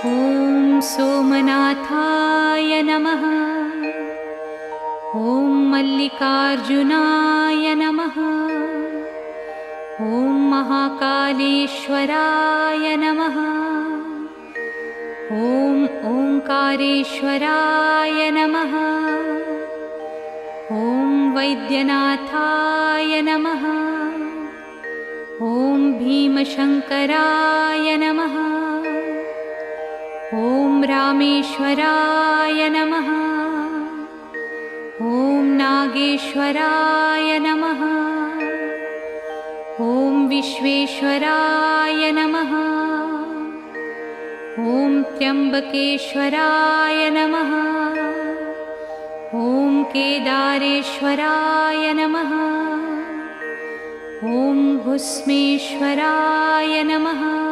ॐ सोमनाथाय नमः। ॐ मल्लिकार्जुनाय नमः। ॐ महाकालेश्वराय नमः। ॐ ओंकारेश्वराय नमः। ॐ वैद्यनाथाय नमः। ॐ भीमशंकराय नमः। ॐ रामेश्वराय नमः। ॐ नागेश्वराय नमः। ॐ विश्वेश्वराय नमः। ॐ त्र्यंबकेश्वराय नमः। ॐ केदारेश्वराय नमः। ॐ भुस्मेश्वराय नमः।